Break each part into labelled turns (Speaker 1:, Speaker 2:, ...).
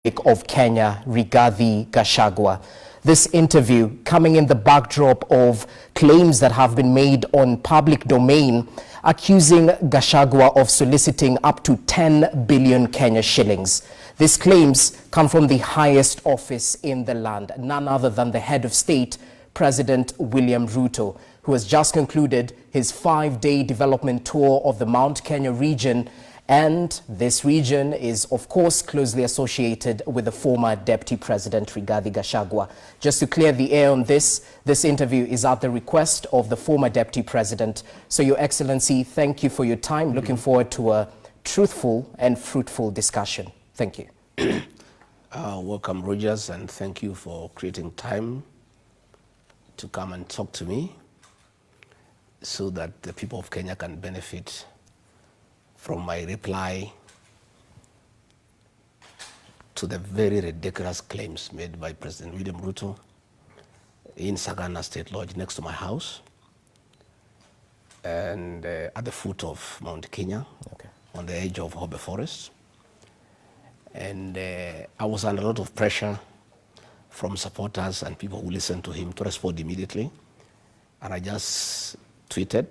Speaker 1: of Kenya, Rigathi Gachagua. This interview coming in the backdrop of claims that have been made on public domain accusing Gachagua of soliciting up to 10 billion Kenya shillings. These claims come from the highest office in the land, none other than the head of state, President William Ruto, who has just concluded his 5-day development tour of the Mount Kenya region. And this region is, of course, closely associated with the former Deputy President Rigathi Gachagua. Just to clear the air on this interview is at the request of the former Deputy President. So, Your Excellency, thank you for your time. Looking forward to a truthful and fruitful discussion. Thank you.
Speaker 2: Welcome, Rogers, and thank you for creating time to come and talk to me so that the people of Kenya can benefit from my reply to the very ridiculous claims made by President William Ruto in Sagana State Lodge next to my house and at the foot of Mount Kenya, on the edge of Hobe Forest. And I was under a lot of pressure from supporters and people who listened to him to respond immediately. And I just tweeted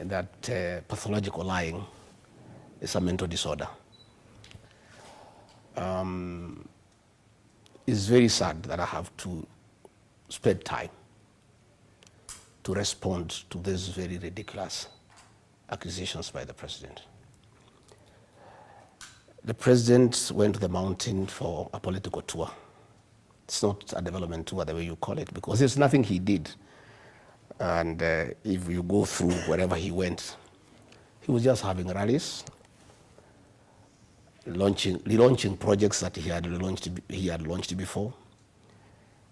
Speaker 2: that pathological lying is a mental disorder. It's very sad that I have to spend time to respond to these very ridiculous accusations by the president. The president went to the mountain for a political tour. It's not a development tour the way you call it, because there's nothing he did. And if you go through wherever he went, he was just having rallies, relaunching projects that he had launched before,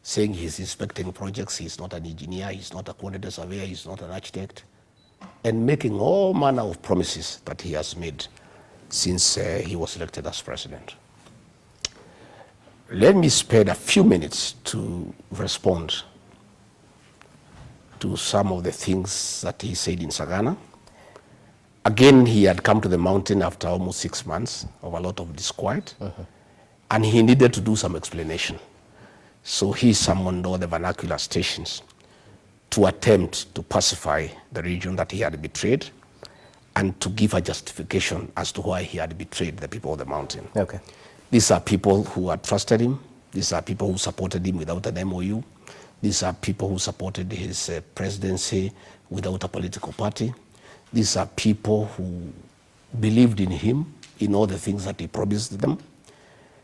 Speaker 2: saying he's inspecting projects, he's not an engineer, he's not a quantity surveyor, he's not an architect, and making all manner of promises that he has made since he was elected as president. Let me spend a few minutes to respond to some of the things that he said in Sagana. Again, he had come to the mountain after almost 6 months of a lot of disquiet, and he needed to do some explanation. So he summoned all the vernacular stations to attempt to pacify the region that he had betrayed and to give a justification as to why he had betrayed the people of the mountain. These are people who had trusted him. These are people who supported him without an MOU. These are people who supported his presidency without a political party. These are people who believed in him, in all the things that he promised them.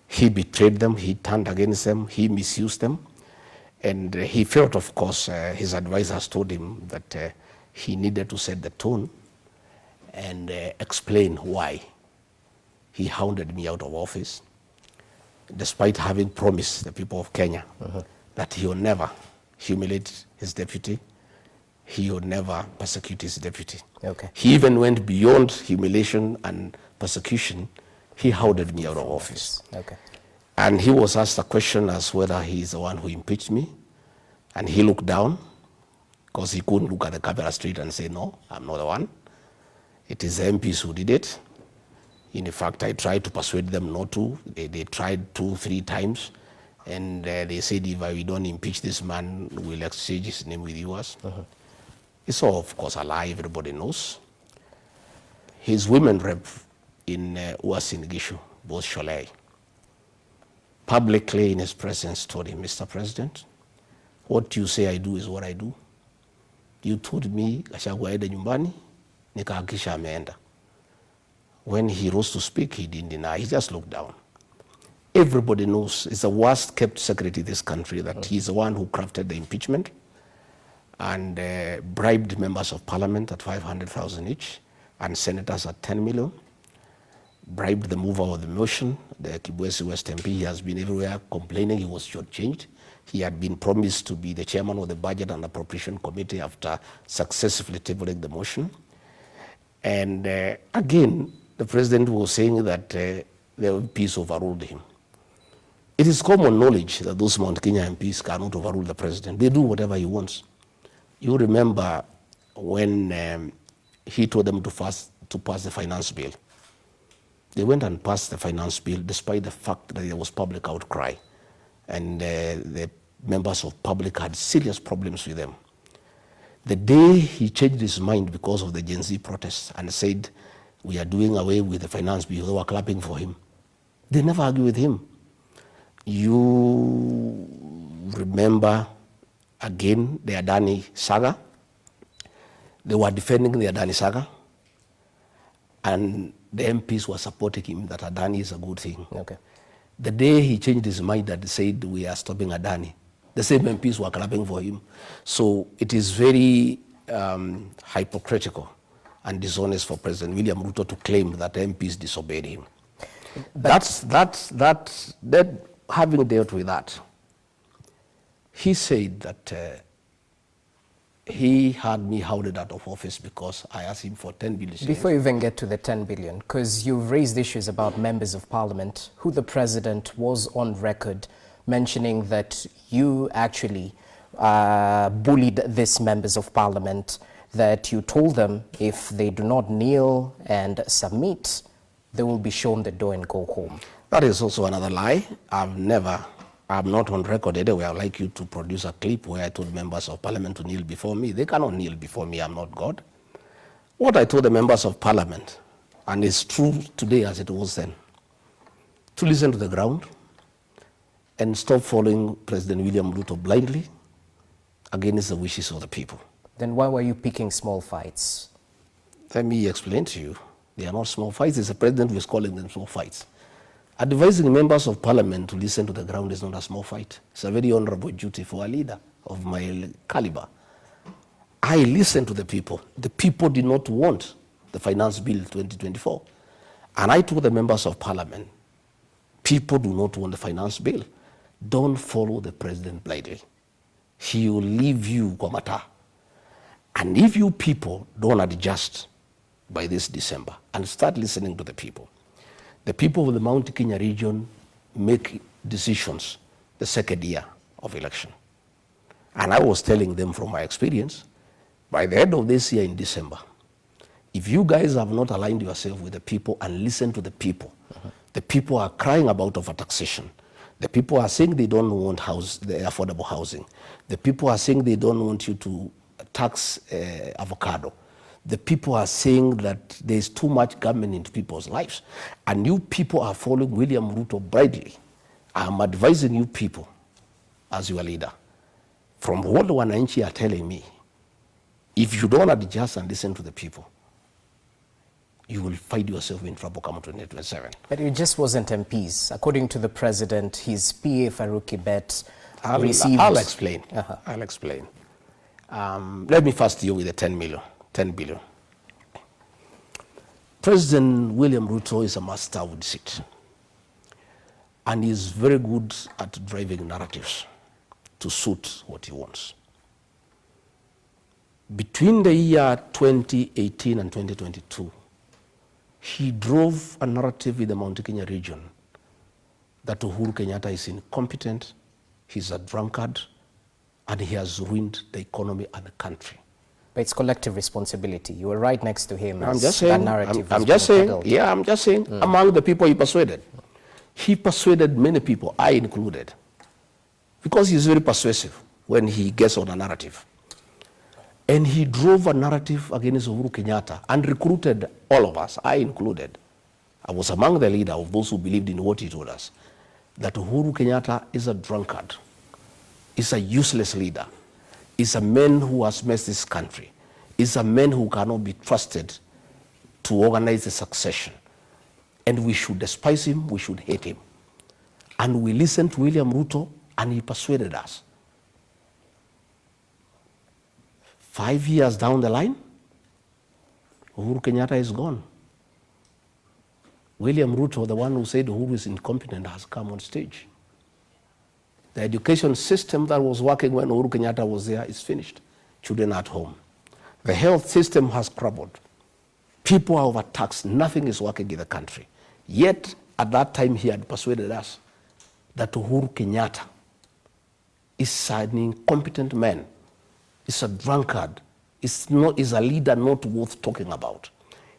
Speaker 2: He betrayed them, he turned against them, he misused them. And he felt, of course, his advisors told him that he needed to set the tone and explain why he hounded me out of office, despite having promised the people of Kenya that he will never humiliate his deputy, he would never persecute his deputy. He even went beyond humiliation and persecution. He hounded me out of office. And he was asked a question as whether he is the one who impeached me, and he looked down because he couldn't look at the camera straight and say, no, I'm not the one. It is the MPs who did it. In fact, I tried to persuade them not to. They tried 2-3 times. And they said, if we don't impeach this man, we'll exchange his name with yours. It's all, of course, a lie. Everybody knows. His women rep in Uasin Gishu, both Sholei, publicly in his presence told him, Mr. President, what you say I do is what I do. You told me Gachagua aende nyumbani, nikahakisha ameenda. When he rose to speak, he didn't deny. He just looked down. Everybody knows it's the worst kept secret in this country that he's the one who crafted the impeachment and bribed members of parliament at 500,000 each and senators at 10 million, bribed the mover of the motion, the Kibwezi West MP. He has been everywhere complaining he was shortchanged. He had been promised to be the chairman of the Budget and Appropriation Committee after successfully tabling the motion. And again, the president was saying that the MPs overruled him. It is common knowledge that those Mount Kenya MPs cannot overrule the president. They do whatever he wants. You remember when he told them to pass the finance bill. They went and passed the finance bill despite the fact that there was public outcry. And the members of public had serious problems with them. The day he changed his mind because of the Gen Z protests and said, we are doing away with the finance bill, they were clapping for him. They never argue with him. You remember, again, the Adani saga. They were defending the Adani saga, and the MPs were supporting him that Adani is a good thing.
Speaker 1: Okay.
Speaker 2: The day he changed his mind and said, we are stopping Adani, the same MPs were clapping for him. So it is very hypocritical and dishonest for President William Ruto to claim that MPs disobeyed him. Having dealt with that, he said that he had me hounded out of office because I asked him for 10 billion.
Speaker 1: Before you even get to the 10 billion, because you've raised issues about members of parliament, who the president was on record mentioning that you actually bullied these members of parliament, that you told them if they do not kneel and submit, they will be shown the door and go home.
Speaker 2: That is also another lie. I'm not on record anywhere. I'd like you to produce a clip where I told members of parliament to kneel before me. They cannot kneel before me. I'm not God. What I told the members of parliament, and it's true today as it was then, to listen to the ground and stop following President William Ruto blindly against the wishes of the people.
Speaker 1: Then why were you picking small fights?
Speaker 2: Let me explain to you. They are not small fights. It's the president who is calling them small fights. Advising members of parliament to listen to the ground is not a small fight. It's a very honorable duty for a leader of my caliber. I listened to the people. The people did not want the finance bill 2024. And I told the members of parliament, people do not want the finance bill. Don't follow the president blindly. He will leave you Gwamata. And if you people don't adjust by this December and start listening to the people of the Mount Kenya region make decisions the second year of election. And I was telling them from my experience, by the end of this year in December, if you guys have not aligned yourself with the people and listened to the people, the people are crying about overtaxation. The people are saying they don't want the affordable housing. The people are saying they don't want you to tax avocado. The people are saying that there's too much government into people's lives. And you people are following William Ruto blindly. I'm advising you people as your leader. From what the Wananchi are telling me, if you don't adjust and listen to the people, you will find yourself in trouble come 2027.
Speaker 1: But it just wasn't MPs. According to the president, his PA Faruqi Bet received...
Speaker 2: I'll explain. I'll explain. Let me first deal with the 10 billion. President William Ruto is a master of deceit. And he's very good at driving narratives to suit what he wants. Between the year 2018 and 2022, he drove a narrative in the Mount Kenya region that Uhuru Kenyatta is incompetent, he's a drunkard, and he has ruined the economy and the country.
Speaker 1: But it's collective responsibility. You were right next to him.
Speaker 2: I'm just saying, among the people he persuaded. He persuaded many people, I included, because he's very persuasive when he gets on a narrative. And he drove a narrative against Uhuru Kenyatta and recruited all of us, I included. I was among the leaders of those who believed in what he told us, that Uhuru Kenyatta is a drunkard, is a useless leader, is a man who has messed this country, is a man who cannot be trusted to organize the succession. And we should despise him, we should hate him. And we listened to William Ruto and he persuaded us. 5 years down the line, Uhuru Kenyatta is gone. William Ruto, the one who said Uhuru is incompetent, has come on stage. The education system that was working when Uhuru Kenyatta was there is finished. Children at home. The health system has crumbled. People are overtaxed. Nothing is working in the country. Yet, at that time, he had persuaded us that Uhuru Kenyatta is an incompetent man, is a drunkard, is a leader not worth talking about.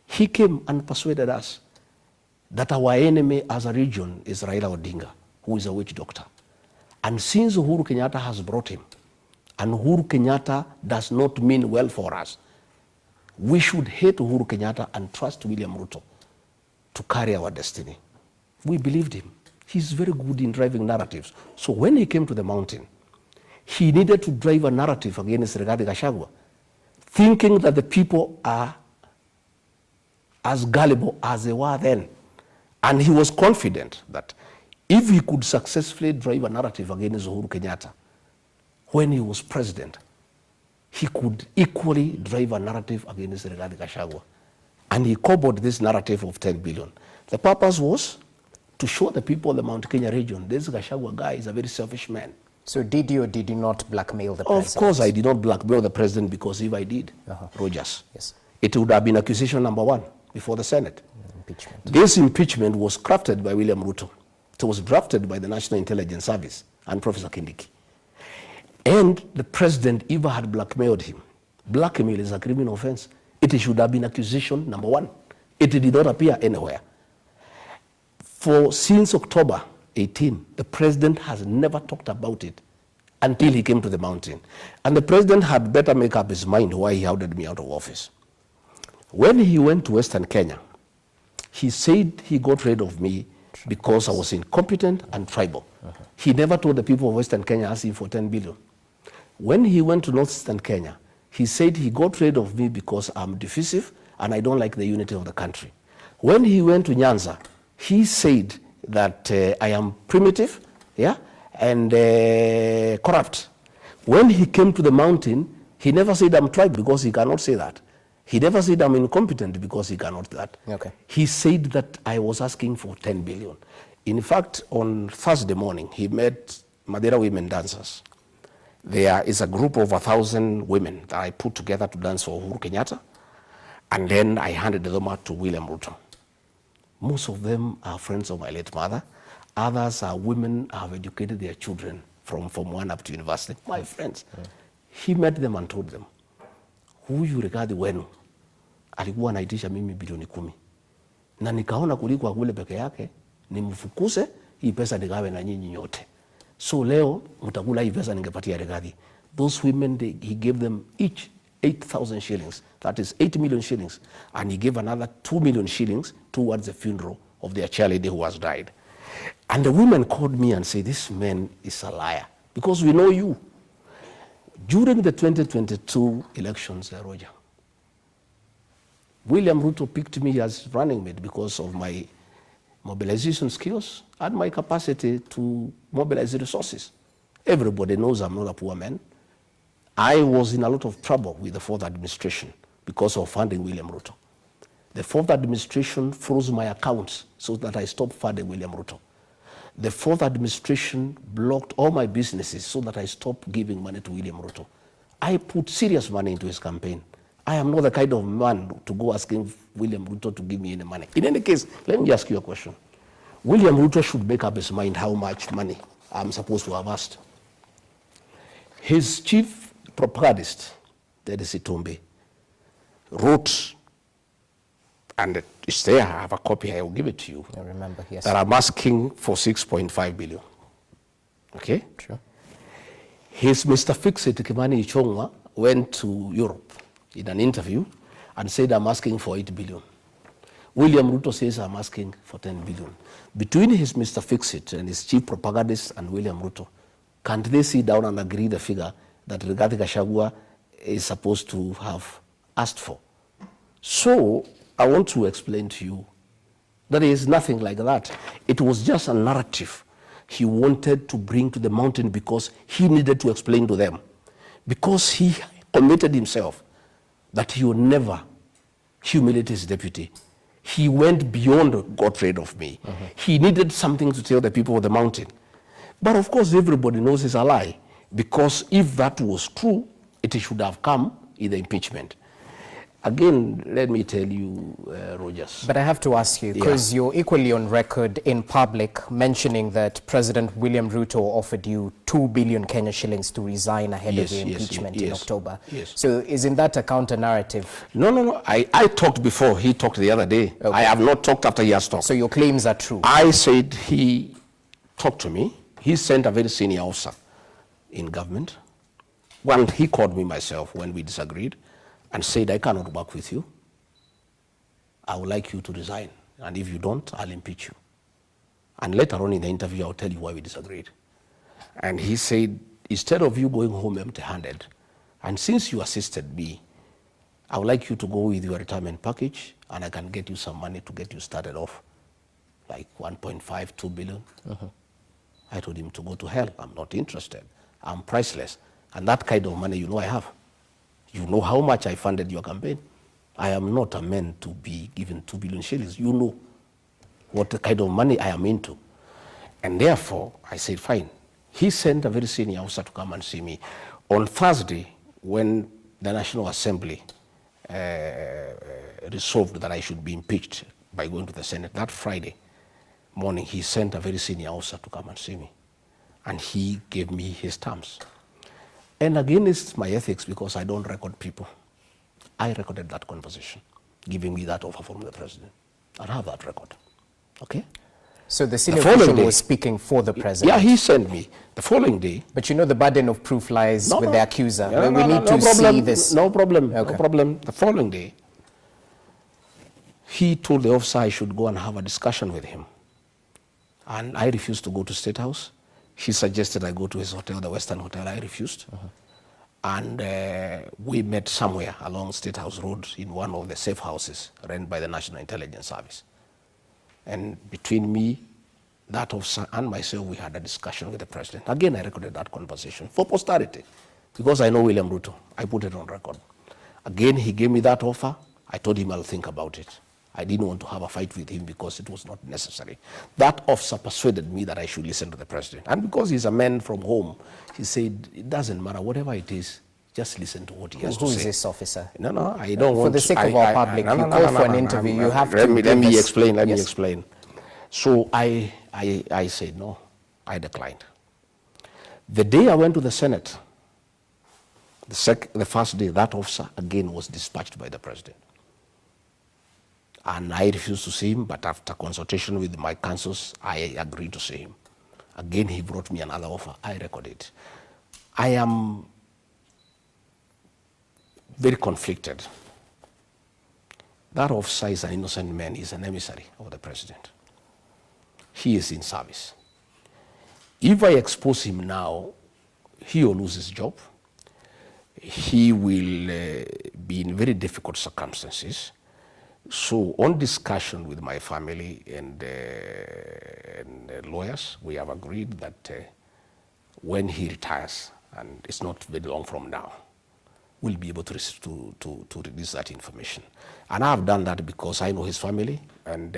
Speaker 2: He came and persuaded us that our enemy as a region is Raila Odinga, who is a witch doctor. And since Uhuru Kenyatta has brought him, and Uhuru Kenyatta does not mean well for us, we should hate Uhuru Kenyatta and trust William Ruto to carry our destiny. We believed him. He's very good in driving narratives. So when he came to the mountain, he needed to drive a narrative against Rigathi Gachagua, thinking that the people are as gullible as they were then. And he was confident that if he could successfully drive a narrative against Uhuru Kenyatta when he was president, he could equally drive a narrative against Rigathi Gachagua. And he cobbled this narrative of 10 billion. The purpose was to show the people of the Mount Kenya region, this Gachagua guy is a very selfish man.
Speaker 1: So did you or did you not blackmail the president?
Speaker 2: Of course I did not blackmail the president, because if I did, Rogers,
Speaker 1: yes,
Speaker 2: it would have been accusation number 1 before the Senate.
Speaker 1: Impeachment.
Speaker 2: This impeachment was crafted by William Ruto. It was drafted by the National Intelligence Service and Professor Kindiki. And the president even had blackmailed him. Blackmail is a criminal offense. It should have been accusation number 1. It did not appear anywhere. Since October 18, the president has never talked about it until he came to the mountain. And the president had better make up his mind why he ordered me out of office. When he went to Western Kenya, he said he got rid of me because I was incompetent and tribal. He never told the people of Western Kenya asking for 10 billion. When he went to Northeastern Kenya, he said he got rid of me because I'm divisive and I don't like the unity of the country. When he went to Nyanza, he said that I am primitive, yeah, and corrupt. When he came to the mountain, he never said I'm tribal, because he cannot say that. He never said I'm incompetent, because he cannot that.
Speaker 1: Okay.
Speaker 2: He said that I was asking for 10 billion. In fact, on Thursday morning, he met Madeira women dancers. There is a group of 1,000 women that I put together to dance for Uhuru Kenyatta, and then I handed them out to William Ruto. Most of them are friends of my late mother. Others are women who have educated their children from Form 1 up to university. My friends. He met them and told them, huyu Rigathi wenu alikuwa anaitisha mimi bilioni 10. Na nikaona kuliko kule peke yake, nimfukuze, hii pesa nigawe na nyinyi nyote. So leo mtakula hii pesa ningepatia Rigathi. Those women, he gave them each 8,000 shillings. That is 8 million shillings. And he gave another 2 million shillings towards the funeral of their cheerleader who has died. And the women called me and said, this man is a liar, because we know you. During the 2022 elections, Roger, William Ruto picked me as running mate because of my mobilization skills and my capacity to mobilize resources. Everybody knows I'm not a poor man. I was in a lot of trouble with the fourth administration because of funding William Ruto. The fourth administration froze my accounts so that I stopped funding William Ruto. The fourth administration blocked all my businesses so that I stopped giving money to William Ruto. I put serious money into his campaign. I am not the kind of man to go asking William Ruto to give me any money. In any case, let me ask you a question. William Ruto should make up his mind how much money I'm supposed to have asked. His chief propagandist, that is Itumbi, wrote, and it's there, I have a copy, I will give it to you.
Speaker 1: I remember, yes.
Speaker 2: That I'm asking for 6.5 billion. Okay?
Speaker 1: Sure.
Speaker 2: His Mr. Fix-It, Kimani Ichung'wa, went to Europe in an interview and said, I'm asking for 8 billion. William Ruto says, I'm asking for 10 billion. Between his Mr. Fix-It and his chief propagandist and William Ruto, can't they sit down and agree the figure that Rigathi Gachagua is supposed to have asked for? So I want to explain to you that there is nothing like that. It was just a narrative he wanted to bring to the mountain because he needed to explain to them. Because he committed himself that he would never humiliate his deputy. He went beyond got rid of me. He needed something to tell the people of the mountain. But of course, everybody knows it's a lie, because if that was true, it should have come in the impeachment. Again, let me tell you, Rogers.
Speaker 1: But I have to ask you, because you're equally on record in public mentioning that President William Ruto offered you 2 billion Kenya shillings to resign ahead of the impeachment in October.
Speaker 2: Yes.
Speaker 1: So isn't that a counter-narrative?
Speaker 2: No. I talked before. He talked the other day. Okay. I have not talked after he has talked.
Speaker 1: So your claims are true?
Speaker 2: I said he talked to me. He sent a very senior officer in government. Well, he called me myself when we disagreed and said, I cannot work with you. I would like you to resign. And if you don't, I'll impeach you. And later on in the interview, I'll tell you why we disagreed. And he said, instead of you going home empty-handed, and since you assisted me, I would like you to go with your retirement package, and I can get you some money to get you started off, like 1.5, 2 billion. I told him to go to hell. I'm not interested. I'm priceless. And that kind of money, you know I have. You know how much I funded your campaign. I am not a man to be given 2 billion shillings. You know what kind of money I am into. And therefore, I said, fine. He sent a very senior officer to come and see me. On Thursday, when the National Assembly resolved that I should be impeached by going to the Senate, that Friday morning, he sent a very senior officer to come and see me. And he gave me his terms. And against my ethics, because I don't record people, I recorded that conversation, giving me that offer from the president. I have that record, okay?
Speaker 1: So the senior official was speaking for the president?
Speaker 2: Yeah, he sent me the following day.
Speaker 1: But you know the burden of proof lies with the accuser. We need to see this.
Speaker 2: No problem, no problem. The following day, he told the officer I should go and have a discussion with him. And I refused to go to State House. He suggested I go to his hotel, the Western Hotel. I refused. And we met somewhere along State House Road in one of the safe houses run by the National Intelligence Service. And between me, that officer, and myself, we had a discussion with the president. Again, I recorded that conversation for posterity, because I know William Ruto. I put it on record. Again, he gave me that offer. I told him I'll think about it. I didn't want to have a fight with him because it was not necessary. That officer persuaded me that I should listen to the president. And because he's a man from home, he said, it doesn't matter, whatever it is, just listen to what he has to say.
Speaker 1: Who is this officer?
Speaker 2: No, I don't want to.
Speaker 1: For the sake of our public, you call for an interview, you have to.
Speaker 2: Let me explain. So I said no, I declined. The day I went to the Senate, the first day, that officer again was dispatched by the president. And I refused to see him, but after consultation with my counsels, I agreed to see him. Again, he brought me another offer. I recorded it. I am very conflicted. That officer is an innocent man. He's an emissary of the president. He is in service. If I expose him now, he will lose his job. He will be in very difficult circumstances. So on discussion with my family and lawyers, we have agreed that when he retires, and it's not very long from now, we'll be able to release that information. And I've done that because I know his family, and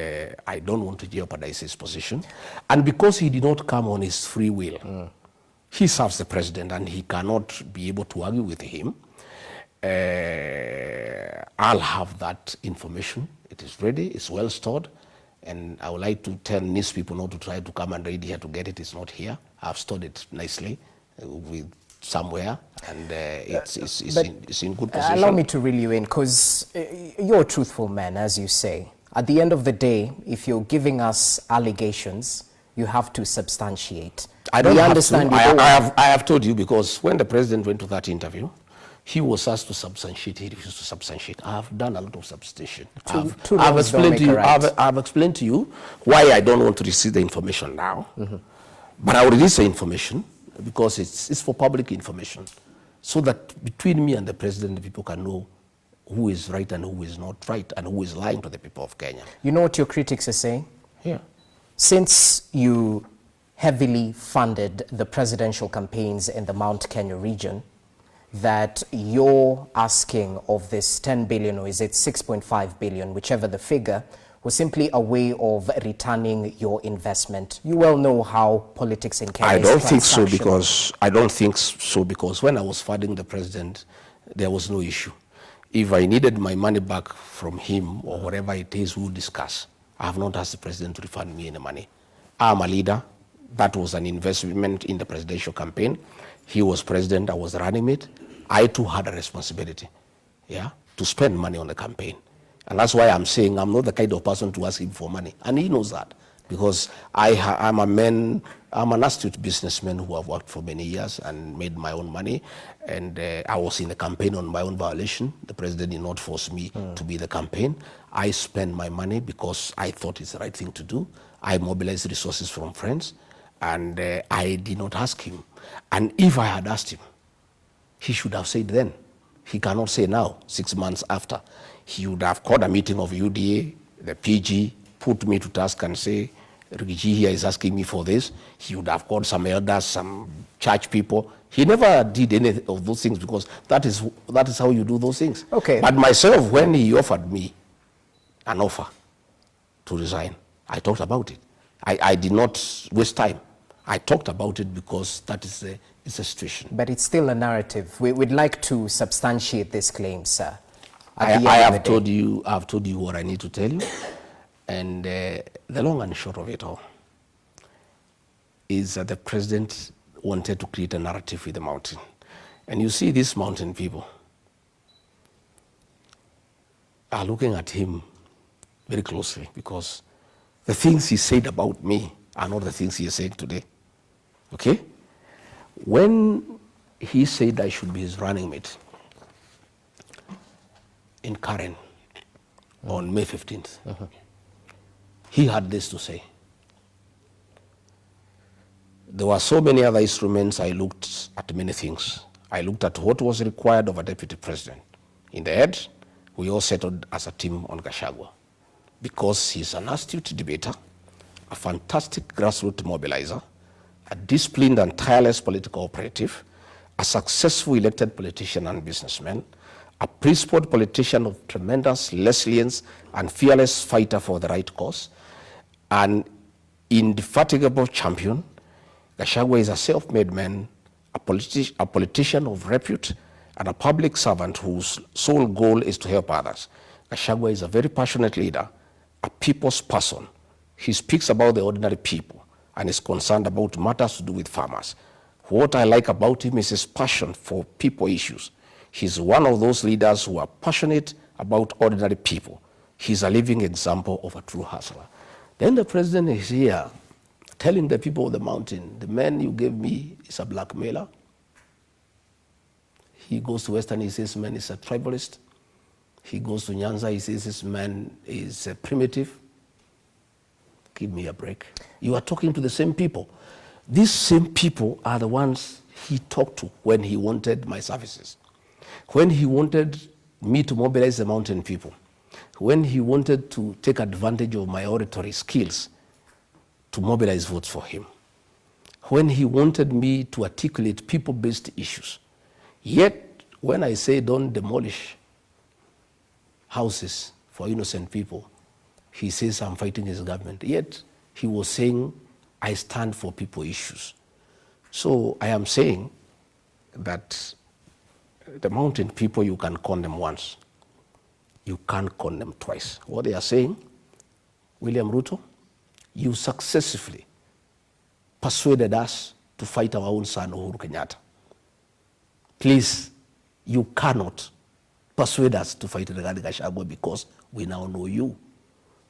Speaker 2: I don't want to jeopardize his position. And because he did not come on his free will, he serves the president, and he cannot be able to argue with him. I'll have that information. It is ready, it's well stored, and I would like to tell these people not to try to come and raid here to get it. It's not here. I've stored it nicely with somewhere, and it's in good position.
Speaker 1: Allow me to reel you in, because you're a truthful man, as you say. At the end of the day, if you're giving us allegations, you have to substantiate.
Speaker 2: I don't understand. I have told you, because when the president went to that interview, he was asked to substantiate. He refused to substantiate. I have done a lot of substantiation. I've explained to you why I don't want to receive the information now. But I will release the information because it's for public information, so that between me and the president, the people can know who is right and who is not right, and who is lying to the people of Kenya.
Speaker 1: You know what your critics are saying?
Speaker 2: Yeah.
Speaker 1: Since you heavily funded the presidential campaigns in the Mount Kenya region, that you're asking of this 10 billion, or is it 6.5 billion, whichever the figure, was simply a way of returning your investment. You well know how politics in Kenya is transactional.
Speaker 2: I don't think so, because when I was funding the president, there was no issue. If I needed my money back from him or whatever it is, we'll discuss. I have not asked the president to refund me any money. I'm a leader. That was an investment in the presidential campaign. He was president, I was running it. I too had a responsibility, to spend money on the campaign. And that's why I'm saying I'm not the kind of person to ask him for money. And he knows that, because I'm an astute businessman who have worked for many years and made my own money. And I was in the campaign on my own violation. The president did not force me to be the campaign. I spent my money because I thought it's the right thing to do. I mobilized resources from friends, and I did not ask him. And if I had asked him, he should have said then. He cannot say now, 6 months after. He would have called a meeting of UDA, the PG, put me to task and say, Rigiji here is asking me for this. He would have called some elders, some church people. He never did any of those things, because that is how you do those things.
Speaker 1: Okay.
Speaker 2: But myself, when he offered me an offer to resign, I talked about it. I did not waste time. I talked about it because that is a situation.
Speaker 1: But it's still a narrative. We'd like to substantiate this claim, sir.
Speaker 2: I have told you what I need to tell you. And the long and short of it all is that the president wanted to create a narrative with the mountain. And you see, these mountain people are looking at him very closely, because the things he said about me are not the things he is saying today. Okay? When he said I should be his running mate in Karen on May 15th, he had this to say. There were so many other instruments. I looked at many things. I looked at what was required of a deputy president. In the end, we all settled as a team on Gachagua, because he's an astute debater, a fantastic grassroots mobilizer, a disciplined and tireless political operative, a successful elected politician and businessman, a principled politician of tremendous resilience and fearless fighter for the right cause, an indefatigable champion. Gachagua is a self-made man, a politician of repute, and a public servant whose sole goal is to help others. Gachagua is a very passionate leader, a people's person. He speaks about the ordinary people and is concerned about matters to do with farmers. What I like about him is his passion for people issues. He's one of those leaders who are passionate about ordinary people. He's a living example of a true hustler. Then the president is here telling the people of the mountain, the man you gave me is a blackmailer. He goes to Western, he says, man is a tribalist. He goes to Nyanza, he says, this man is a primitive. Give me a break. You are talking to the same people. These same people are the ones he talked to when he wanted my services, when he wanted me to mobilize the mountain people, when he wanted to take advantage of my oratory skills to mobilize votes for him, when he wanted me to articulate people-based issues. Yet, when I say don't demolish houses for innocent people, he says I'm fighting his government. Yet, he was saying I stand for people issues. So I am saying that the mountain people, you can con them once. You can't con them twice. What they are saying, William Ruto, you successfully persuaded us to fight our own son, Uhuru Kenyatta. Please, you cannot persuade us to fight Rigathi Gachagua, because we now know you.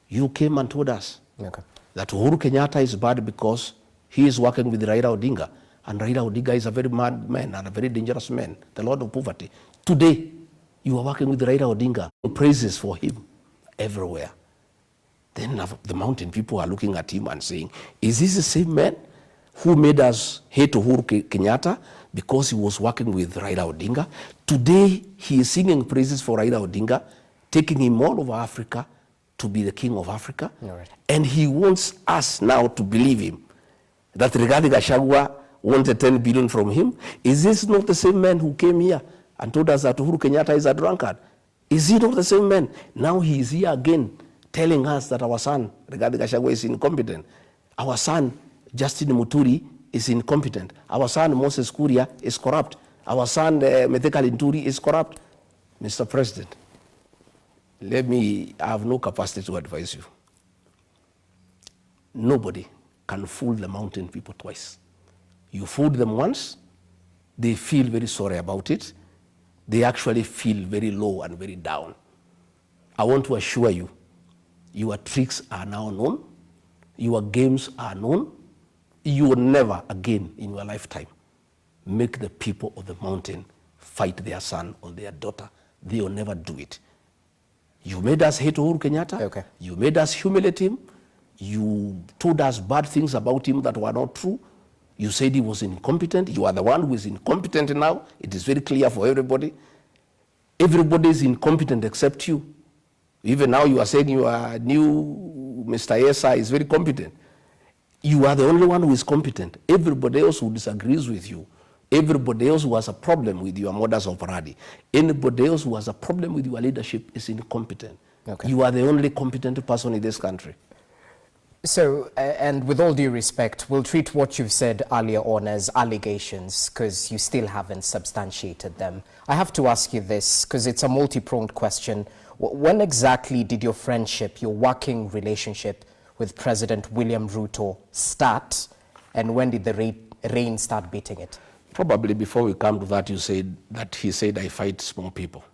Speaker 2: You came and told us that Uhuru Kenyatta is bad because he is working with Raila Odinga. And Raila Odinga is a very mad man and a very dangerous man, the Lord of Poverty. Today, you are working with Raila Odinga. Praises for him everywhere. Then the mountain people are looking at him and saying, is this the same man who made us hate Uhuru Kenyatta because he was working with Raila Odinga? Today, he is singing praises for Raila Odinga, taking him all over Africa to be the king of Africa.
Speaker 1: Right.
Speaker 2: And he wants us now to believe him, that Rigathi Gachagua wanted 10 billion from him. Is this not the same man who came here and told us that Uhuru Kenyatta is a drunkard? Is he not the same man? Now he is here again telling us that our son, Rigathi Gachagua, is incompetent. Our son, Justin Muturi, is incompetent. Our son, Moses Kuria, is corrupt. Our son, Metheka Linturi, is corrupt. Mr. President, I have no capacity to advise you. Nobody can fool the mountain people twice. You fooled them once, they feel very sorry about it. They actually feel very low and very down. I want to assure you, your tricks are now known, your games are known. You will never again in your lifetime make the people of the mountain fight their son or their daughter. They will never do it. You made us hate Uhuru Kenyatta.
Speaker 1: Okay.
Speaker 2: You made us humiliate him. You told us bad things about him that were not true. You said he was incompetent. You are the one who is incompetent now. It is very clear for everybody. Everybody is incompetent except you. Even now you are saying your new Mr. Yesa is very competent. You are the only one who is competent. Everybody else who disagrees with you, everybody else who has a problem with your modus operandi, anybody else who has a problem with your leadership is incompetent.
Speaker 1: Okay.
Speaker 2: You are the only competent person in this country.
Speaker 1: So, and with all due respect, we'll treat what you've said earlier on as allegations because you still haven't substantiated them. I have to ask you this because it's a multi-pronged question. When exactly did your friendship, your working relationship with President William Ruto start, and when did the rain start beating it?
Speaker 2: Probably before we come to that, you said that he said I fight small people.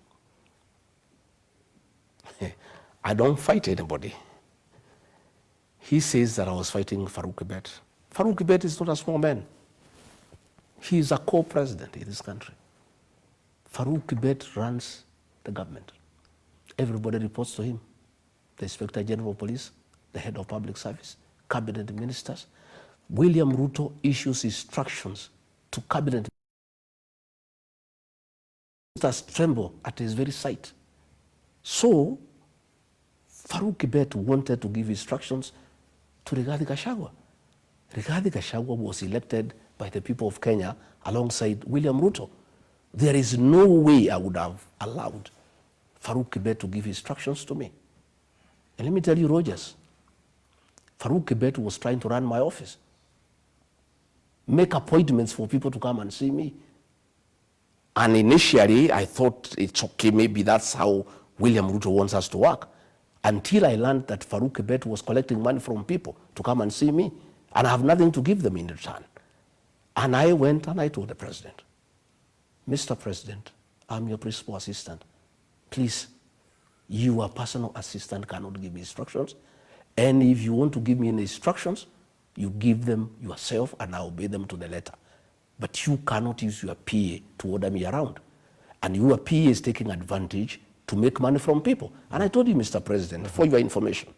Speaker 2: I don't fight anybody. He says that I was fighting Farouk Gov't. Farouk Gov't is not a small man. He is a co-president in this country. Farouk Gov't runs the government. Everybody reports to him. The Inspector General of Police, the head of public service, cabinet ministers. William Ruto issues instructions to cabinet ministers tremble at his very sight. So, Farouk Gov't wanted to give instructions to Gachagua. Gachagua was elected by the people of Kenya alongside William Ruto. There is no way I would have allowed Farouk Gov't to give instructions to me. And let me tell you, Rogers, Farouk Gov't was trying to run my office, make appointments for people to come and see me. And initially, I thought it's okay, maybe that's how William Ruto wants us to work. Until I learned that Farouk Gov't was collecting money from people to come and see me, and I have nothing to give them in return. And I went and I told the president, Mr. President, I'm your principal assistant. Please, your personal assistant cannot give me instructions. And if you want to give me any instructions, you give them yourself and I obey them to the letter. But you cannot use your PA to order me around. And your PA is taking advantage to make money from people. And I told you, Mr. President, for your information,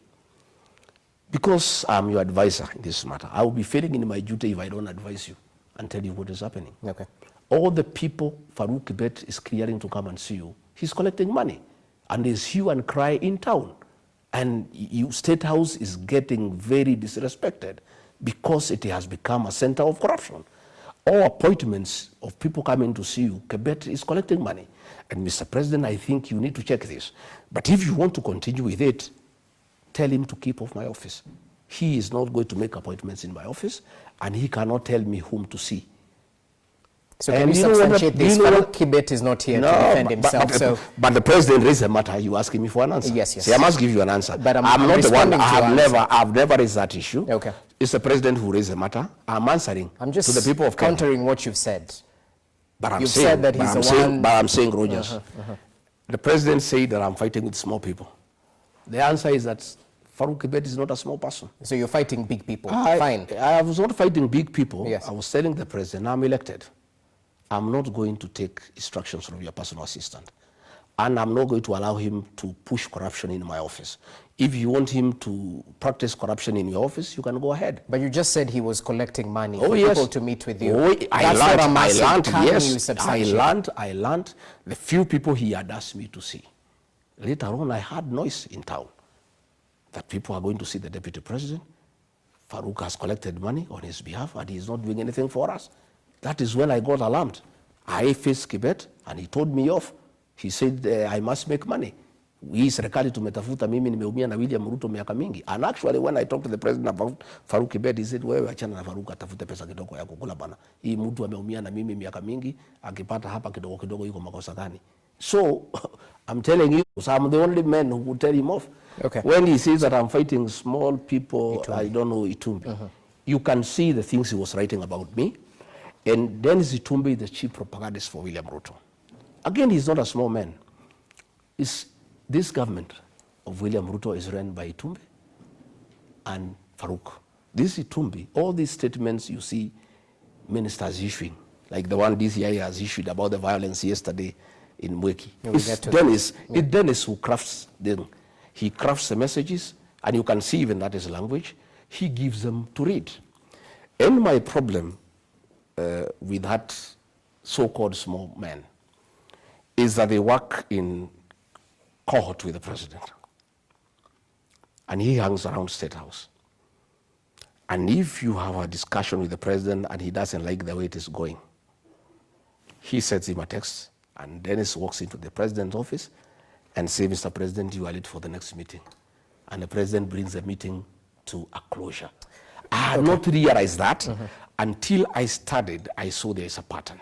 Speaker 2: because I'm your advisor in this matter, I will be failing in my duty if I don't advise you and tell you what is happening.
Speaker 1: Okay.
Speaker 2: All the people Farouk Gov't is clearing to come and see you, he's collecting money. And there's hue and cry in town. And State House is getting very disrespected because it has become a center of corruption. All appointments of people coming to see you, Gov't is collecting money. And Mr. President, I think you need to check this. But if you want to continue with it, tell him to keep off my office. He is not going to make appointments in my office, and he cannot tell me whom to see.
Speaker 1: So can you substantiate this? Farouk Gov't is not here to defend himself.
Speaker 2: But the president raised a matter. You asking me for an answer?
Speaker 1: Yes, yes.
Speaker 2: See, I must give you an answer.
Speaker 1: But I'm
Speaker 2: not the one.
Speaker 1: I've
Speaker 2: never raised that issue.
Speaker 1: Okay.
Speaker 2: It's the president who raised the matter. I'm answering
Speaker 1: I'm just
Speaker 2: to the people of Kenya.
Speaker 1: countering what you've said.
Speaker 2: But
Speaker 1: You've said that he's the one.
Speaker 2: But I'm saying, Rogers, the president said that I'm fighting with small people. The answer is that Farouk Gov't is not a small person.
Speaker 1: So you're fighting big people. Fine.
Speaker 2: I was not fighting big people.
Speaker 1: Yes.
Speaker 2: I was telling the president, I'm elected. I'm not going to take instructions from your personal assistant. And I'm not going to allow him to push corruption in my office. If you want him to practice corruption in your office, you can go ahead.
Speaker 1: But you just said he was collecting money for people to meet with you.
Speaker 2: I learned the few people he had asked me to see. Later on, I heard noise in town that people are going to see the deputy president. Farouk has collected money on his behalf and he's not doing anything for us. That is when I got alarmed. I faced Gov't and he told me off. He said, I must make money. Hii serikali tumetafuta, mimi nimeumia na William Ruto miaka mingi. And actually when I talked to the president about Farouk Gov't, he said, wewe achana na Farouk, atafute pesa kidogo ya kukula bana. Hii mtu ameumia na mimi miaka mingi, akipata hapa kidogo kidogo yuko makosa gani? So I'm telling you, so I'm the only man who would tell him off.
Speaker 1: Okay.
Speaker 2: When he says that I'm fighting small people,
Speaker 1: Itumbi.
Speaker 2: I don't know Itumbi. You can see the things he was writing about me. And Dennis Itumbi is the chief propagandist for William Ruto. Again, he's not a small man. This government of William Ruto is run by Itumbi and Farouk. This Itumbi, all these statements you see ministers issuing, like the one DCI has issued about the violence yesterday in Mweki. It's Dennis who crafts them. He crafts the messages, and you can see even that is language. He gives them to read. And my problem with that so-called small man is that they work in cohort with the president. And he hangs around State House. And if you have a discussion with the president and he doesn't like the way it is going, he sends him a text, and Dennis walks into the president's office and says, Mr. President, you are late for the next meeting. And the president brings the meeting to a closure. I had not realized that until I studied. I saw there is a pattern.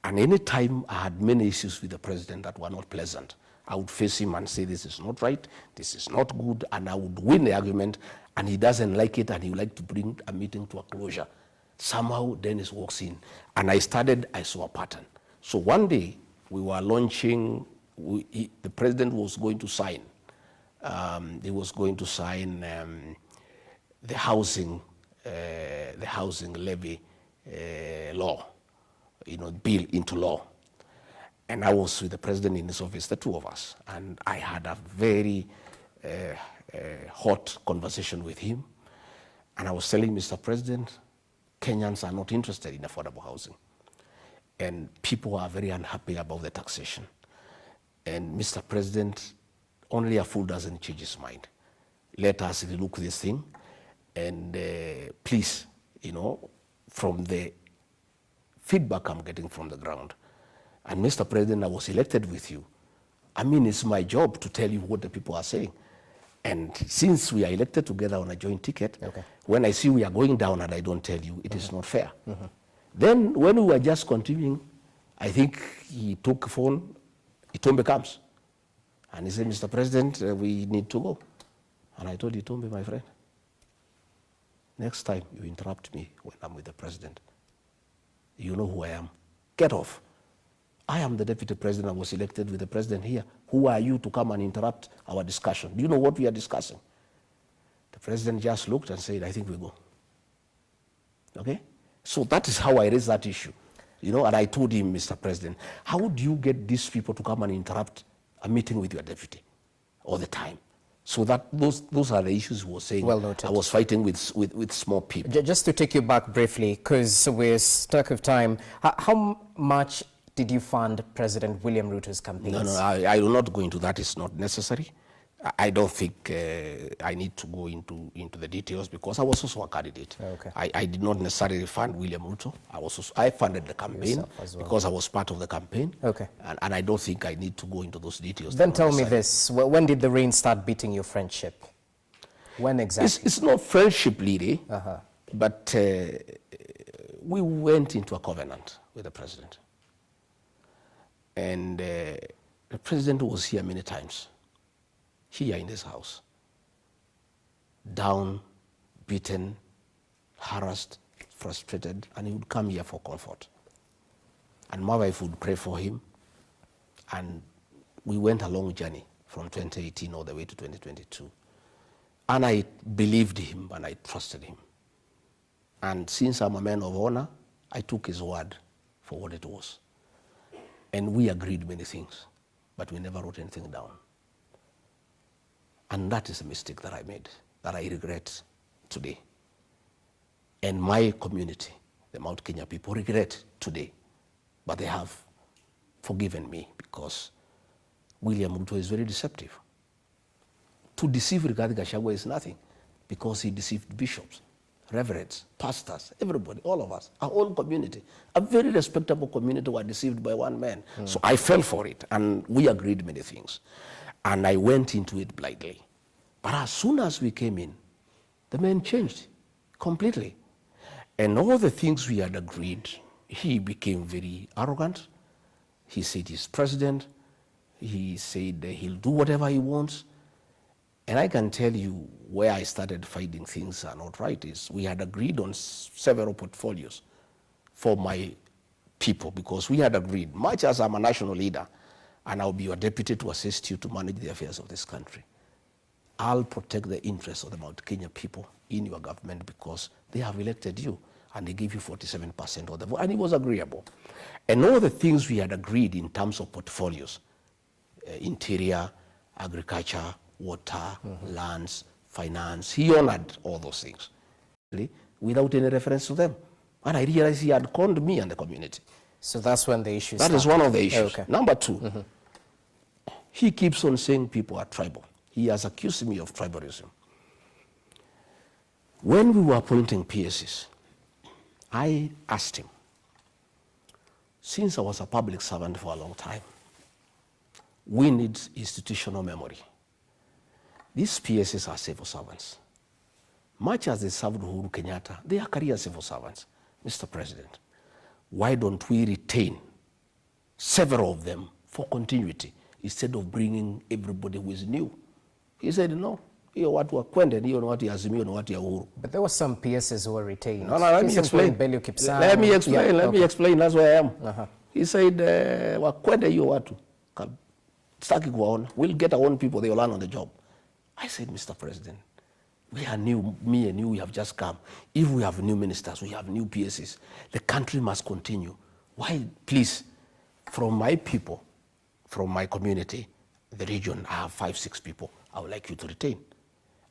Speaker 2: And any time I had many issues with the president that were not pleasant, I would face him and say, this is not right, this is not good, and I would win the argument, and he doesn't like it, and he would like to bring a meeting to a closure. Somehow Dennis walks in, and I saw a pattern. So one day, we were launching, the president was going to sign, he was going to sign the housing levy law, bill into law. And I was with the president in his office, the two of us, and I had a very hot conversation with him. And I was telling Mr. President, Kenyans are not interested in affordable housing. And people are very unhappy about the taxation. And Mr. President, only a fool doesn't change his mind. Let us relook this thing, and please, from the feedback I'm getting from the ground, and Mr. President, I was elected with you. I mean, it's my job to tell you what the people are saying. And since we are elected together on a joint ticket, when I see we are going down and I don't tell you, it is not fair. Then when we were just continuing, I think he took a phone, Itumbi comes. And he said, Mr. President, we need to go. And I told Itumbi, my friend, next time you interrupt me when I'm with the president, you know who I am. Get off. I am the deputy president. I was elected with the president here. Who are you to come and interrupt our discussion? Do you know what we are discussing? The president just looked and said, I think we go. Okay? So that is how I raised that issue. And I told him, Mr. President, how do you get these people to come and interrupt a meeting with your deputy all the time? So that those are the issues he was saying.
Speaker 1: Well noted.
Speaker 2: I was fighting with small people.
Speaker 1: Just to take you back briefly, because we're stuck of time, how much did you fund President William Ruto's campaigns?
Speaker 2: No, I will not go into that. It's not necessary. I don't think I need to go into the details, because I was also a candidate. I did not necessarily fund William Ruto. I funded the campaign because I was part of the campaign. And I don't think I need to go into those details.
Speaker 1: Then tell me this, when did the rain start beating your friendship? When exactly?
Speaker 2: It's not friendship, Lily, but we went into a covenant with the president. And the president was here many times, here in this house, down, beaten, harassed, frustrated, and he would come here for comfort. And my wife would pray for him, and we went a long journey from 2018 all the way to 2022. And I believed him and I trusted him. And since I'm a man of honor, I took his word for what it was. And we agreed many things, but we never wrote anything down. And that is a mistake that I made, that I regret today. And my community, the Mount Kenya people, regret today. But they have forgiven me, because William Ruto is very deceptive. To deceive Rigathi Gachagua is nothing, because he deceived bishops, reverends, pastors, everybody, all of us, our own community. A very respectable community were deceived by one man. So I fell for it, and we agreed many things. And I went into it blindly. But as soon as we came in, the man changed completely. And all the things we had agreed, he became very arrogant. He said he's president. He said he'll do whatever he wants. And I can tell you where I started finding things are not right is we had agreed on several portfolios for my people, because we had agreed, much as I'm a national leader and I'll be your deputy to assist you to manage the affairs of this country, I'll protect the interests of the Mount Kenya people in your government because they have elected you and they give you 47% of the vote. And it was agreeable. And all the things we had agreed in terms of portfolios, interior, agriculture, water, lands, finance, he honored all those things without any reference to them. And I realized he had conned me and the community.
Speaker 1: So that's when the issue
Speaker 2: started. That is one of the issues.
Speaker 1: Okay.
Speaker 2: Number two, he keeps on saying people are tribal. He has accused me of tribalism. When we were appointing PSs, I asked him, since I was a public servant for a long time, we need institutional memory. These PSs are civil servants. Much as they served Uhuru Kenyatta, they are career civil servants. Mr. President, why don't we retain several of them for continuity instead of bringing everybody who is new? He said, no, hiyo watu wa Kwende, hiyo ni watu ya Azimio, ni watu ya Uhuru.
Speaker 1: But there were some PSs who were retained.
Speaker 2: No, let me explain. Let me explain, let me explain, that's where I am. He said, wa Kwende hiyo watu, sitaki kuwaona. We'll get our own people, they will learn on the job. I said, Mr. President, we are new, me and you, we have just come. If we have new ministers, we have new PSs, the country must continue. Why, please, from my people, from my community, the region, I have 5-6 people I would like you to retain.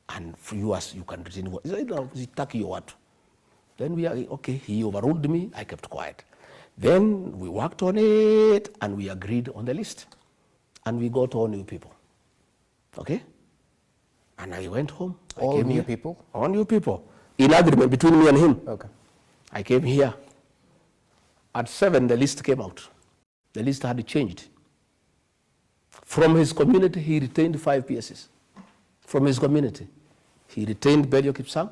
Speaker 2: And for you, as you can retain what? He said, no, zitaki hiyo watu. Then we are, okay, he overruled me, I kept quiet. Then we worked on it, and we agreed on the list. And we got all new people, okay? And I went home.
Speaker 1: All new people?
Speaker 2: All new people. In agreement between me and him.
Speaker 1: Okay.
Speaker 2: I came here. At 7, the list came out. The list had changed. From his community, he retained 5 PSs. From his community, he retained Belio Kipsang,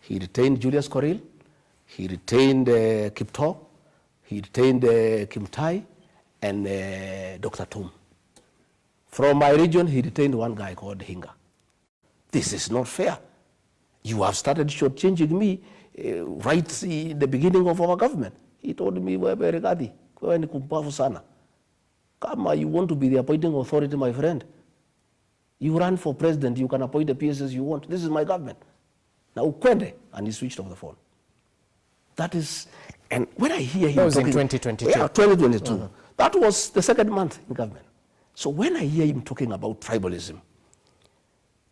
Speaker 2: he retained Julius Koril, he retained Kipto, he retained Kimtai, and Dr. Tum. From my region, he retained one guy called Hinga. This is not fair. You have started shortchanging me right in the beginning of our government. He told me, wewe Rigathi, wewe ni kumpafu sana. Kama you want to be the appointing authority, my friend, you run for president, you can appoint the PSs you want. This is my government. Now ukwende, and he switched off the phone. That is, and when I hear him
Speaker 1: talking... That was in 2022.
Speaker 2: Yeah, 2022. That was the 2nd month in government. So when I hear him talking about tribalism,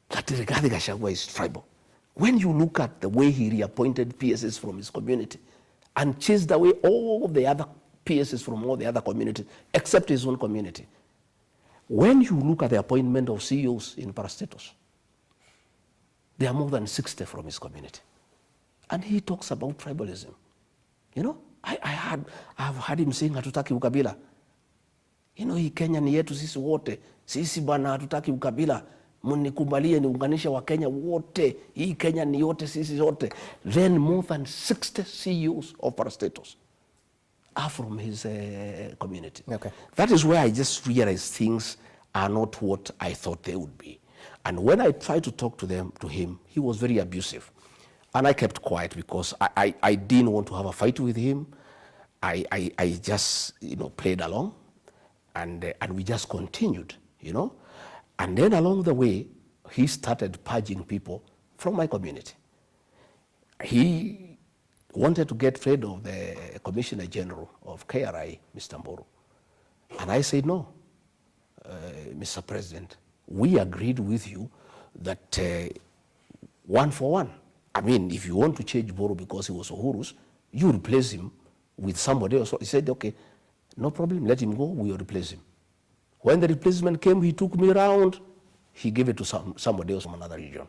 Speaker 2: that Rigathi Gachagua is tribal. When you look at the way he reappointed PSs from his community and chased away all the other PSs from all the other communities, except his own community. When you look at the appointment of CEOs in parastatus, there are more than 60 from his community. And he talks about tribalism. You know, I've heard him saying hatutaki ukabila. You know, hii Kenya ni yetu sisi wote. Sisi bana hatutaki ukabila. Munikubalie niunganishe wa Kenya wote. Hii Kenya ni yote sisi wote. Then more than 60 CEOs of parastatus are from his community.
Speaker 1: Okay.
Speaker 2: That is where I just realized things are not what I thought they would be. And when I tried to talk to him, he was very abusive. And I kept quiet because I didn't want to have a fight with him. I just, you know, played along, and we just continued, you know. And then along the way, he started purging people from my community. He wanted to get rid of the Commissioner General of KRI, Mr. Mburu. And I said, no, Mr. President, we agreed with you that 1 for 1. I mean, if you want to change Mburu because he was Uhuru's, you replace him with somebody else. So he said, okay, no problem, let him go, we will replace him. When the replacement came, he took me around, he gave it to somebody else from another region,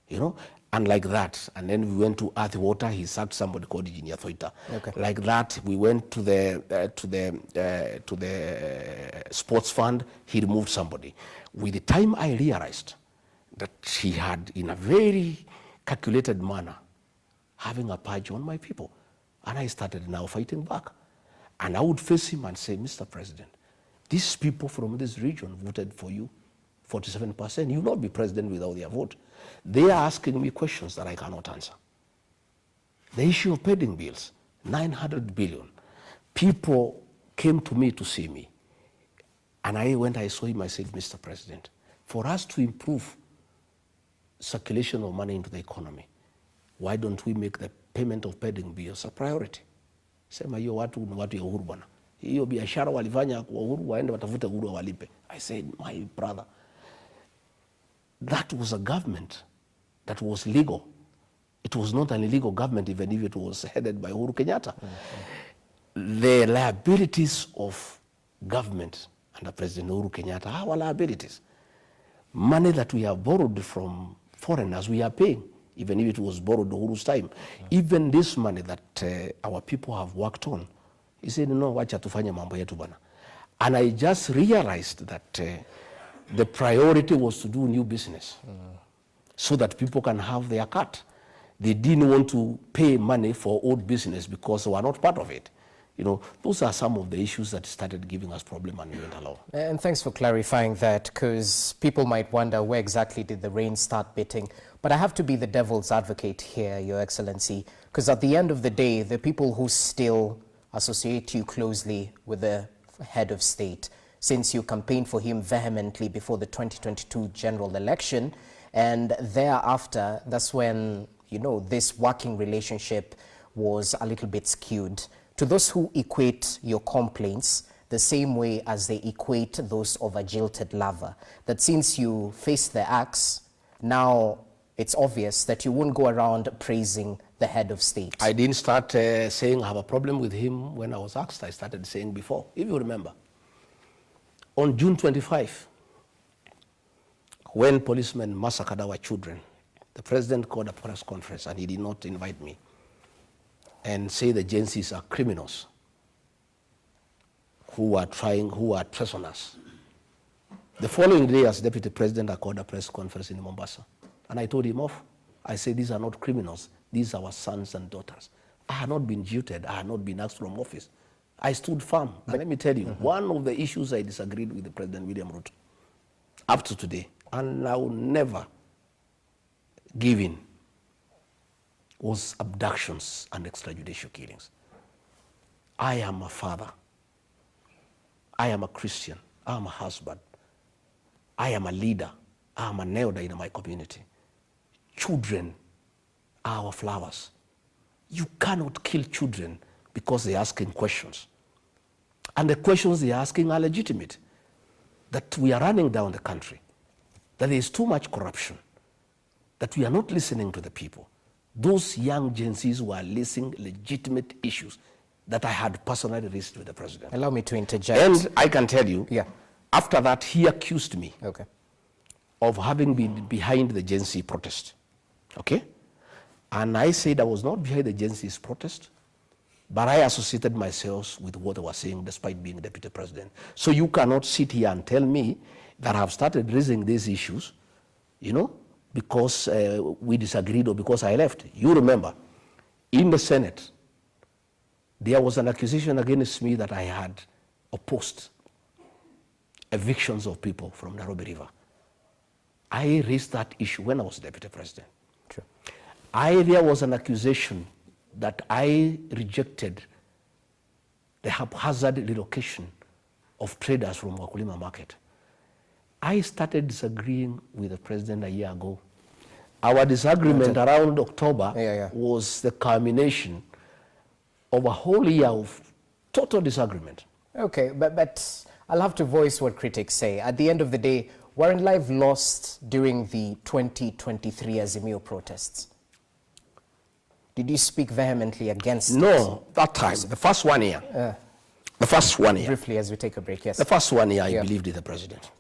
Speaker 2: you know, and like that. And then we went to Earth Water, he sacked somebody called Engineer Thoita. Okay. Like that, we went to the sports fund, he removed somebody. With the time I realized that he had, in a very calculated manner, having a purge on my people. And I started now fighting back. And I would face him and say, Mr. President, these people from this region voted for you, 47%. You will not be president without their vote. They are asking me questions that I cannot answer. The issue of pending bills, 900 billion. People came to me to see me. And I saw him, I said, Mr. President, for us to improve circulation of money into the economy, why don't we make the payment of pending bills a priority? Sema hiyo watu ni watu ya Uhuru bwana. Hiyo biashara walifanya kwa Uhuru, waende watafute Uhuru walipe. I said, my brother, that was a government that was legal. It was not an illegal government, even if it was headed by Uhuru Kenyatta. Mm-hmm. The liabilities of government under President Uhuru Kenyatta are our liabilities. Money that we have borrowed from foreigners, we are paying, even if it was borrowed Uhuru's time. Mm-hmm. Even this money that our people have worked on, he said, no, wacha tufanye mambo yetu bana. And I just realized that the priority was to do new business so that people can have their cut. They didn't want to pay money for old business because they were not part of it. You know, those are some of the issues that started giving us problem and we went along.
Speaker 1: And thanks for clarifying that, because people might wonder where exactly did the rain start beating. But I have to be the devil's advocate here, Your Excellency, because at the end of the day, the people who still associate you closely with the head of state, since you campaigned for him vehemently before the 2022 general election, and thereafter, that's when, you know, this working relationship was a little bit skewed. To those who equate your complaints the same way as they equate those of a jilted lover, that since you faced the axe, now it's obvious that you won't go around praising the head of state.
Speaker 2: I didn't start saying I have a problem with him when I was asked. I started saying before, if you remember. On June 25, when policemen massacred our children, the president called a press conference and he did not invite me and say the agencies are criminals who are prisoners. The following day, as deputy president, I called a press conference in Mombasa. And I told him off. I said, these are not criminals. These are our sons and daughters. I had not been jilted. I had not been asked from office. I stood firm. And let me tell you, one of the issues I disagreed with the President William Ruto up to today, and I will never give in, was abductions and extrajudicial killings. I am a father. I am a Christian. I am a husband. I am a leader. I am an elder in my community. Children are our flowers. You cannot kill children because they're asking questions. And the questions they're asking are legitimate. That we are running down the country, that there is too much corruption, that we are not listening to the people. Those young Gen Zs were listening legitimate issues that I had personally raised with the president.
Speaker 1: Allow me to interject.
Speaker 2: And I can tell you, after that, he accused me of having been behind the Gen Z protest. Okay? And I said I was not behind the Gen Z's protest, but I associated myself with what I was saying despite being deputy president. So you cannot sit here and tell me that I have started raising these issues, you know, because we disagreed or because I left. You remember, in the Senate, there was an accusation against me that I had opposed evictions of people from Nairobi River. I raised that issue when I was deputy president.
Speaker 1: True.
Speaker 2: There was an accusation that I rejected the haphazard relocation of traders from Wakulima Market. I started disagreeing with the president a year ago. Our disagreement around October was the culmination of a whole year of total disagreement.
Speaker 1: Okay, but I'll have to voice what critics say. At the end of the day, weren't lives lost during the 2023 Azimio protests? Did you speak vehemently against it?
Speaker 2: No, that time, the first 1 year. The first 1 year.
Speaker 1: Briefly, as we take a break, yes.
Speaker 2: The first 1 year, I believed in the president.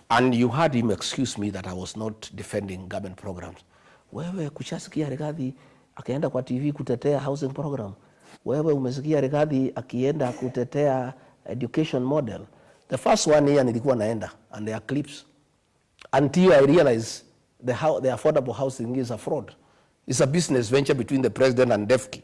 Speaker 2: And you heard him excuse me that I was not defending government programs. Wewe kushasikia Rigathi akienda kwa TV kutetea housing program. Wewe umesikia Rigathi akienda kutetea education model. The first 1 year nilikuwa naenda, and there are clips. Until I realized the affordable housing is a fraud. It's a business venture between the president and Defki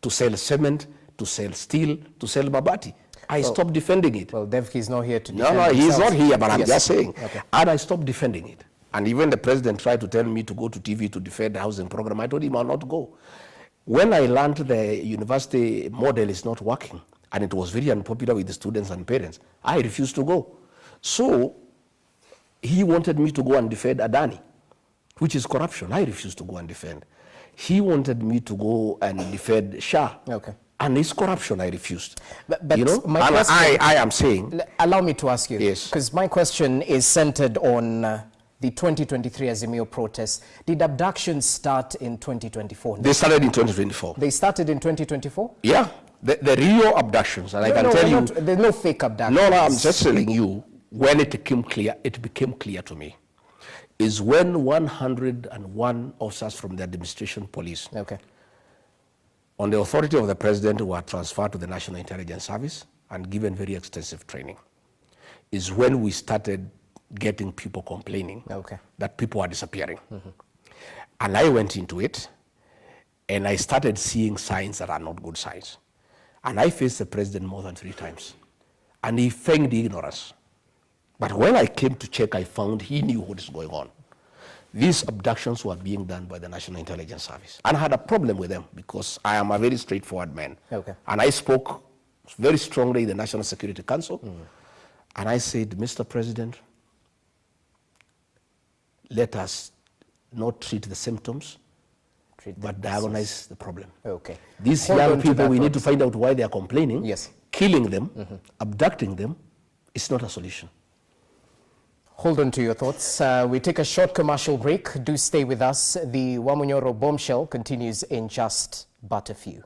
Speaker 2: to sell cement, to sell steel, to sell Mabati. I stopped defending it.
Speaker 1: Well, Devki is not here to defend
Speaker 2: No, he's
Speaker 1: himself.
Speaker 2: not here, but I'm
Speaker 1: Yes.
Speaker 2: just saying.
Speaker 1: Okay.
Speaker 2: And I stopped defending it. And even the president tried to tell me to go to TV to defend the housing program. I told him I'll not go. When I learned the university model is not working, and it was very unpopular with the students and parents, I refused to go. So he wanted me to go and defend Adani, which is corruption. I refused to go and defend. He wanted me to go and defend Shah.
Speaker 1: Okay.
Speaker 2: And it's corruption. I refused.
Speaker 1: But
Speaker 2: you know,
Speaker 1: my
Speaker 2: and
Speaker 1: question,
Speaker 2: I am saying.
Speaker 1: allow me to ask you.
Speaker 2: Yes.
Speaker 1: Because my question is centered on the 2023 Azimio protests. Did abductions start in 2024?
Speaker 2: They started in 2024.
Speaker 1: They started in 2024?
Speaker 2: Yeah. The real abductions, and I can tell you.
Speaker 1: There's no fake abductions.
Speaker 2: No, I'm just telling you, when it became clear to me, is when 101 officers from the administration police,
Speaker 1: Okay.
Speaker 2: on the authority of the president, were transferred to the National Intelligence Service and given very extensive training, is when we started getting people complaining that people are disappearing. And I went into it, and I started seeing signs that are not good signs. And I faced the president more than 3 times. And he feigned ignorance. But when I came to check, I found he knew what is going on. These abductions were being done by the National Intelligence Service. And I had a problem with them because I am a very straightforward man.
Speaker 1: Okay.
Speaker 2: And I spoke very strongly in the National Security Council. And I said, Mr. President, let us not treat the symptoms, but diagnose the problem.
Speaker 1: Okay.
Speaker 2: These
Speaker 1: Hold
Speaker 2: young
Speaker 1: on to
Speaker 2: people,
Speaker 1: that
Speaker 2: we
Speaker 1: thought.
Speaker 2: need to find out why they are complaining.
Speaker 1: Yes.
Speaker 2: Killing them, abducting them, is not a solution.
Speaker 1: Hold on to your thoughts. We take a short commercial break. Do stay with us. The Wamunyoro bombshell continues in just but a few.